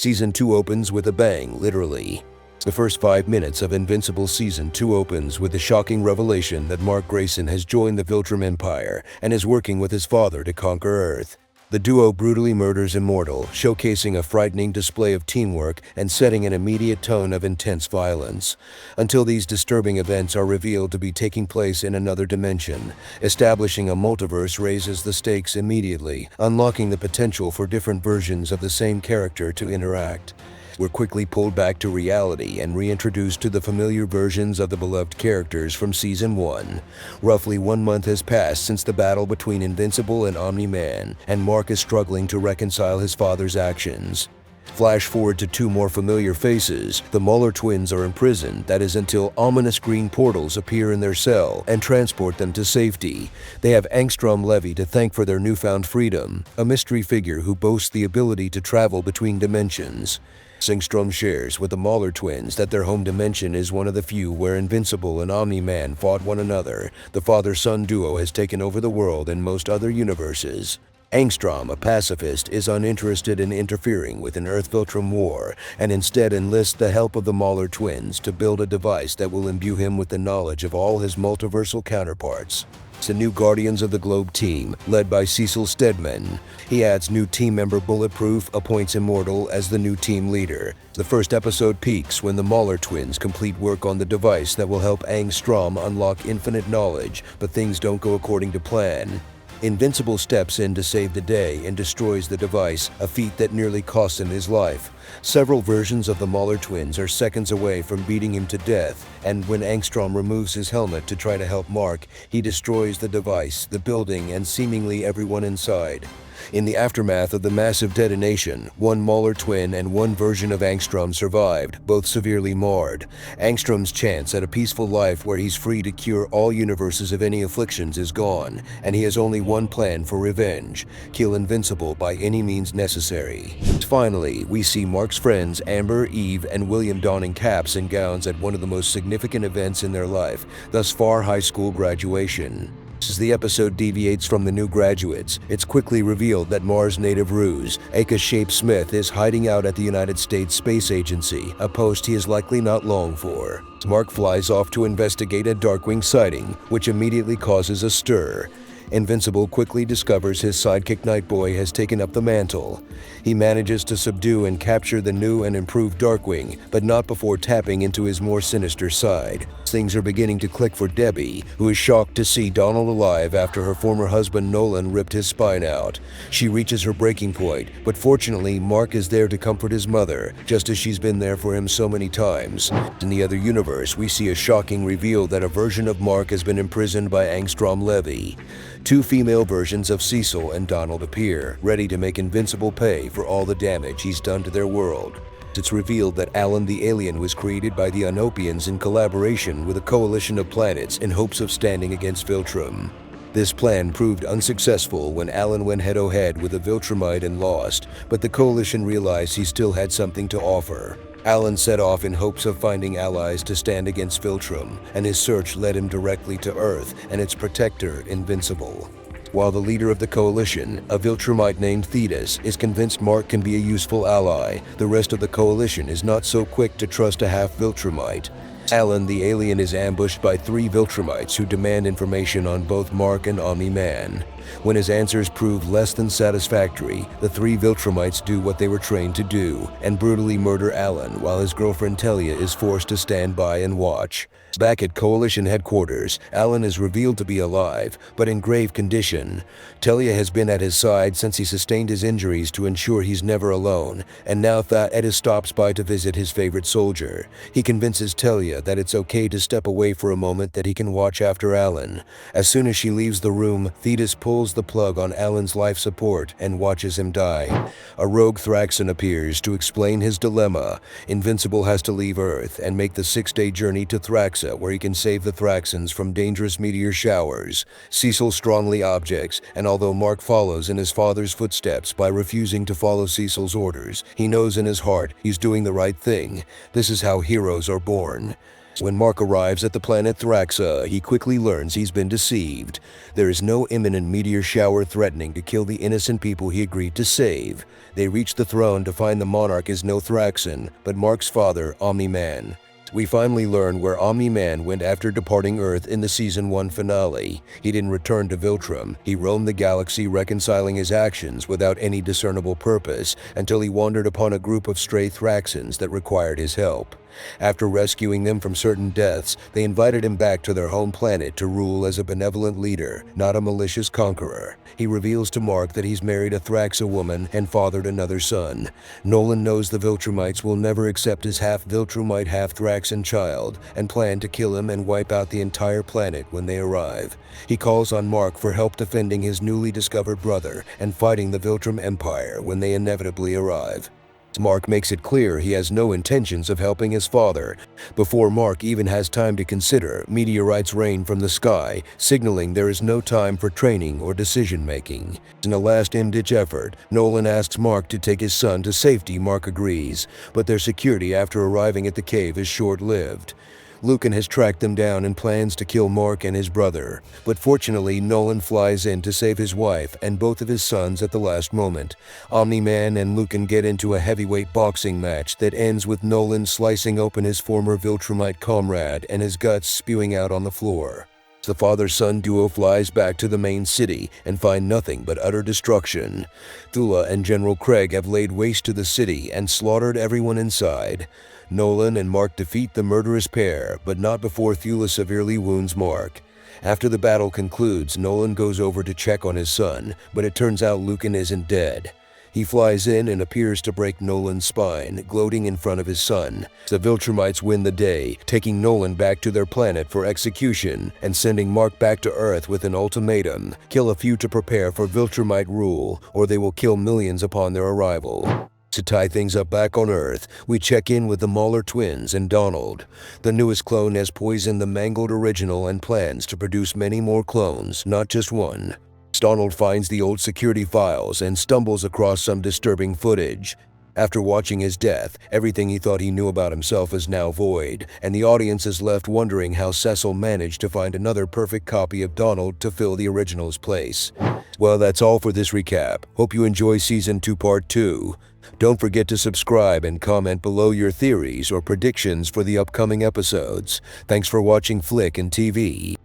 Season 2 opens with a bang, literally. The first 5 minutes of Invincible Season 2 opens with the shocking revelation that Mark Grayson has joined the Viltrum Empire and is working with his father to conquer Earth. The duo brutally murders Immortal, showcasing a frightening display of teamwork and setting an immediate tone of intense violence, until these disturbing events are revealed to be taking place in another dimension. Establishing a multiverse raises the stakes immediately, unlocking the potential for different versions of the same character to interact. We're quickly pulled back to reality and reintroduced to the familiar versions of the beloved characters from Season 1. Roughly 1 month has passed since the battle between Invincible and Omni-Man, and Mark is struggling to reconcile his father's actions. Flash forward to 2 more familiar faces. The Muller twins are imprisoned, that is until ominous green portals appear in their cell and transport them to safety. They have Angstrom Levy to thank for their newfound freedom, a mystery figure who boasts the ability to travel between dimensions. Angstrom shares with the Muller twins that their home dimension is one of the few where Invincible and Omni-Man fought one another. The father-son duo has taken over the world in most other universes. Angstrom, a pacifist, is uninterested in interfering with an Earth-Viltrum war and instead enlists the help of the Muller twins to build a device that will imbue him with the knowledge of all his multiversal counterparts. The new Guardians of the Globe team, led by Cecil Stedman. He adds new team member Bulletproof, appoints Immortal as the new team leader. The first episode peaks when the Muller twins complete work on the device that will help Angstrom unlock infinite knowledge, but things don't go according to plan. Invincible steps in to save the day and destroys the device, a feat that nearly cost him his life. Several versions of the Muller twins are seconds away from beating him to death, and when Angstrom removes his helmet to try to help Mark, he destroys the device, the building, and seemingly everyone inside. In the aftermath of the massive detonation, 1 Muller twin and 1 version of Angstrom survived, both severely marred. Angstrom's chance at a peaceful life where he's free to cure all universes of any afflictions is gone, and he has only one plan for revenge: kill Invincible by any means necessary. Finally, we see Mark's friends Amber, Eve, and William donning caps and gowns at one of the most significant events in their life, thus far high school graduation. As the episode deviates from the new graduates, it's quickly revealed that Mars native ruse, Aka Shape Smith, is hiding out at the United States Space Agency, a post he is likely not long for. Mark flies off to investigate a Darkwing sighting, which immediately causes a stir. Invincible quickly discovers his sidekick Nightboy has taken up the mantle. He manages to subdue and capture the new and improved Darkwing, but not before tapping into his more sinister side. Things are beginning to click for Debbie, who is shocked to see Donald alive after her former husband Nolan ripped his spine out. She reaches her breaking point, but fortunately Mark is there to comfort his mother, just as she's been there for him so many times. In the other universe, we see a shocking reveal that a version of Mark has been imprisoned by Angstrom Levy. 2 female versions of Cecil and Donald appear, ready to make Invincible pay for all the damage he's done to their world. It's revealed that Alan the alien was created by the Unopians in collaboration with a coalition of planets in hopes of standing against Viltrum. This plan proved unsuccessful when Alan went head-to-head with a Viltrumite and lost, but the coalition realized he still had something to offer. Alan set off in hopes of finding allies to stand against Viltrum, and his search led him directly to Earth and its protector, Invincible. While the leader of the coalition, a Viltrumite named Thetis, is convinced Mark can be a useful ally, the rest of the coalition is not so quick to trust a half-Viltrumite. Alan the alien is ambushed by 3 Viltrumites who demand information on both Mark and Omni-Man. When his answers prove less than satisfactory, the 3 Viltrumites do what they were trained to do and brutally murder Alan while his girlfriend Telia is forced to stand by and watch. Back at Coalition headquarters, Alan is revealed to be alive, but in grave condition. Telia has been at his side since he sustained his injuries to ensure he's never alone, and now Thetis stops by to visit his favorite soldier. He convinces Telia that it's okay to step away for a moment, that he can watch after Alan. As soon as she leaves the room, Thetis pulls the plug on Alan's life support and watches him die. A rogue Thraxan appears to explain his dilemma. Invincible has to leave Earth and make the 6-day journey to Thraxan, where he can save the Thraxans from dangerous meteor showers. Cecil strongly objects, and although Mark follows in his father's footsteps by refusing to follow Cecil's orders, he knows in his heart he's doing the right thing. This is how heroes are born. When Mark arrives at the planet Thraxa, he quickly learns he's been deceived. There is no imminent meteor shower threatening to kill the innocent people he agreed to save. They reach the throne to find the monarch is no Thraxan, but Mark's father, Omni-Man. We finally learn where Omni-Man went after departing Earth in the Season 1 finale. He didn't return to Viltrum. He roamed the galaxy reconciling his actions without any discernible purpose until he wandered upon a group of stray Thraxans that required his help. After rescuing them from certain deaths, they invited him back to their home planet to rule as a benevolent leader, not a malicious conqueror. He reveals to Mark that he's married a Thraxa woman and fathered another son. Nolan knows the Viltrumites will never accept his half-Viltrumite, half-Thraxan child and plan to kill him and wipe out the entire planet when they arrive. He calls on Mark for help defending his newly discovered brother and fighting the Viltrum Empire when they inevitably arrive. Mark makes it clear he has no intentions of helping his father. Before Mark even has time to consider, meteorites rain from the sky, signaling there is no time for training or decision-making. In a last-ditch effort, Nolan asks Mark to take his son to safety. Mark agrees, but their security after arriving at the cave is short-lived. Lucan has tracked them down and plans to kill Mark and his brother, but fortunately Nolan flies in to save his wife and both of his sons at the last moment. Omni-Man and Lucan get into a heavyweight boxing match that ends with Nolan slicing open his former Viltrumite comrade and his guts spewing out on the floor. The father-son duo flies back to the main city and find nothing but utter destruction. Thula and General Craig have laid waste to the city and slaughtered everyone inside. Nolan and Mark defeat the murderous pair, but not before Thula severely wounds Mark. After the battle concludes, Nolan goes over to check on his son, but it turns out Lucan isn't dead. He flies in and appears to break Nolan's spine, gloating in front of his son. The Viltrumites win the day, taking Nolan back to their planet for execution and sending Mark back to Earth with an ultimatum: kill a few to prepare for Viltrumite rule, or they will kill millions upon their arrival. To tie things up back on Earth, we check in with the Mauler twins and Donald. The newest clone has poisoned the mangled original and plans to produce many more clones, not just one. Donald finds the old security files and stumbles across some disturbing footage. After watching his death, everything he thought he knew about himself is now void, and the audience is left wondering how Cecil managed to find another perfect copy of Donald to fill the original's place. Well, that's all for this recap. Hope you enjoy Season 2 Part 2. Don't forget to subscribe and comment below your theories or predictions for the upcoming episodes. Thanks for watching Flick and TV.